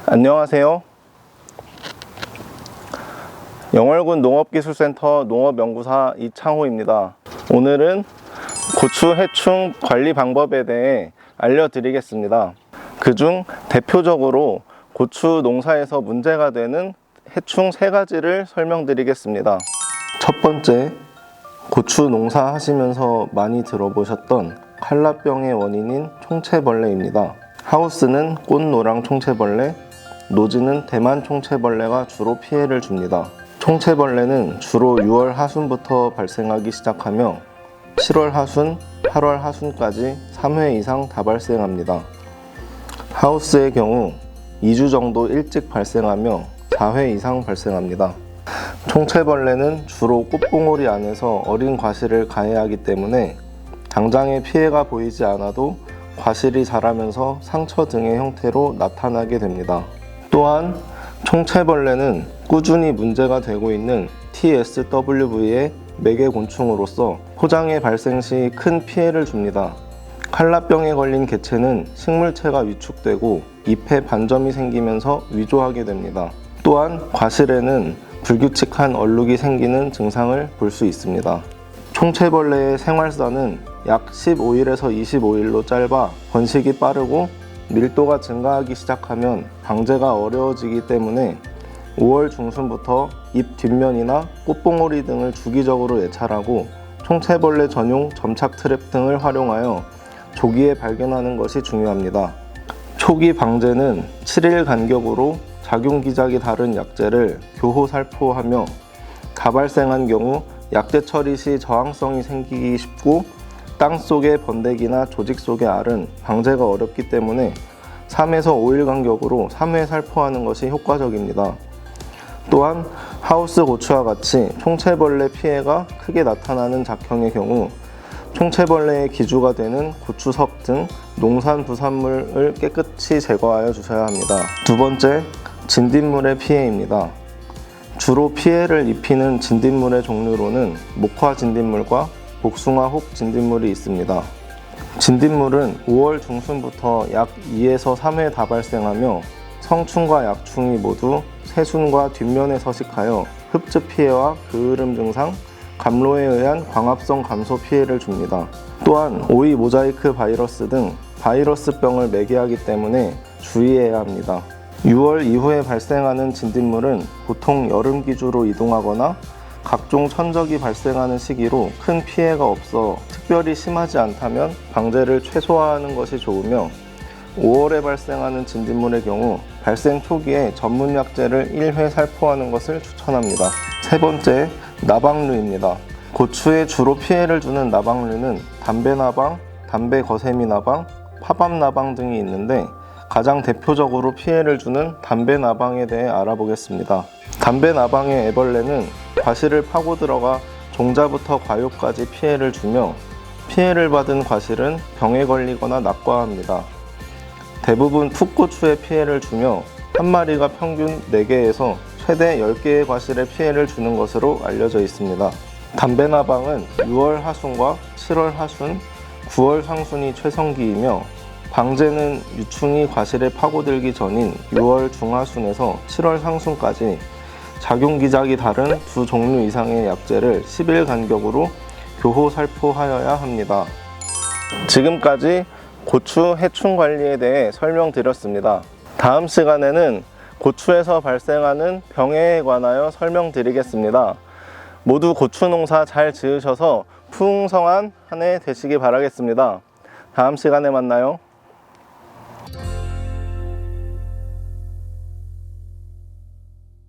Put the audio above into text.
안녕하세요. 영월군 농업기술센터 농업연구사 이창호입니다. 오늘은 고추 해충 관리 방법에 대해 알려드리겠습니다. 그중 대표적으로 고추 농사에서 문제가 되는 해충 3가지를 설명드리겠습니다. 첫 번째, 고추 농사 하시면서 많이 들어보셨던 칼라병의 원인인 총채벌레입니다. 하우스는 꽃노랑 총채벌레, 노지는 대만 총채벌레가 주로 피해를 줍니다. 총채벌레는 주로 6월 하순부터 발생하기 시작하며 7월 하순, 8월 하순까지 3회 이상 다 발생합니다. 하우스의 경우 2주 정도 일찍 발생하며 4회 이상 발생합니다. 총채벌레는 주로 꽃봉오리 안에서 어린 과실을 가해하기 때문에 당장의 피해가 보이지 않아도 과실이 자라면서 상처 등의 형태로 나타나게 됩니다. 또한 총채벌레는 꾸준히 문제가 되고 있는 TSWV의 매개곤충으로서 포장의 발생 시 큰 피해를 줍니다. 칼라병에 걸린 개체는 식물체가 위축되고 잎에 반점이 생기면서 위조하게 됩니다. 또한 과실에는 불규칙한 얼룩이 생기는 증상을 볼 수 있습니다. 총채벌레의 생활사는 약 15일에서 25일로 짧아 번식이 빠르고 밀도가 증가하기 시작하면 방제가 어려워지기 때문에 5월 중순부터 잎 뒷면이나 꽃봉오리 등을 주기적으로 예찰하고 총채벌레 전용 점착 트랩 등을 활용하여 조기에 발견하는 것이 중요합니다. 초기 방제는 7일 간격으로 작용기작이 다른 약재를 교호 살포하며 다 발생한 경우 약재 처리 시 저항성이 생기기 쉽고 땅 속의 번데기나 조직 속의 알은 방제가 어렵기 때문에 3에서 5일 간격으로 3회 살포하는 것이 효과적입니다. 또한 하우스 고추와 같이 총채벌레 피해가 크게 나타나는 작형의 경우 총채벌레의 기주가 되는 고추섭 등 농산 부산물을 깨끗이 제거하여 주셔야 합니다. 두 번째, 진딧물의 피해입니다. 주로 피해를 입히는 진딧물의 종류로는 목화 진딧물과 복숭아 혹 진딧물이 있습니다. 진딧물은 5월 중순부터 약 2에서 3회 다 발생하며 성충과 약충이 모두 새순과 뒷면에 서식하여 흡즙 피해와 그을음 증상, 감로에 의한 광합성 감소 피해를 줍니다. 또한 오이 모자이크 바이러스 등 바이러스병을 매개하기 때문에 주의해야 합니다. 6월 이후에 발생하는 진딧물은 보통 여름 기주로 이동하거나 각종 천적이 발생하는 시기로 큰 피해가 없어 특별히 심하지 않다면 방제를 최소화하는 것이 좋으며 5월에 발생하는 진딧물의 경우 발생 초기에 전문 약재를 1회 살포하는 것을 추천합니다. 세 번째, 나방류입니다. 고추에 주로 피해를 주는 나방류는 담배나방, 담배거세미나방, 파밤나방 등이 있는데 가장 대표적으로 피해를 주는 담배나방에 대해 알아보겠습니다. 담배나방의 애벌레는 과실을 파고 들어가 종자부터 과육까지 피해를 주며 피해를 받은 과실은 병에 걸리거나 낙과합니다. 대부분 풋고추에 피해를 주며 한 마리가 평균 4개에서 최대 10개의 과실에 피해를 주는 것으로 알려져 있습니다. 담배나방은 6월 하순과 7월 하순, 9월 상순이 최성기이며 방제는 유충이 과실에 파고들기 전인 6월 중하순에서 7월 상순까지 작용기작이 다른 2 종류 이상의 약재를 10일 간격으로 교호 살포하여야 합니다. 지금까지 고추 해충 관리에 대해 설명드렸습니다. 다음 시간에는 고추에서 발생하는 병해에 관하여 설명드리겠습니다. 모두 고추 농사 잘 지으셔서 풍성한 한 해 되시기 바라겠습니다. 다음 시간에 만나요.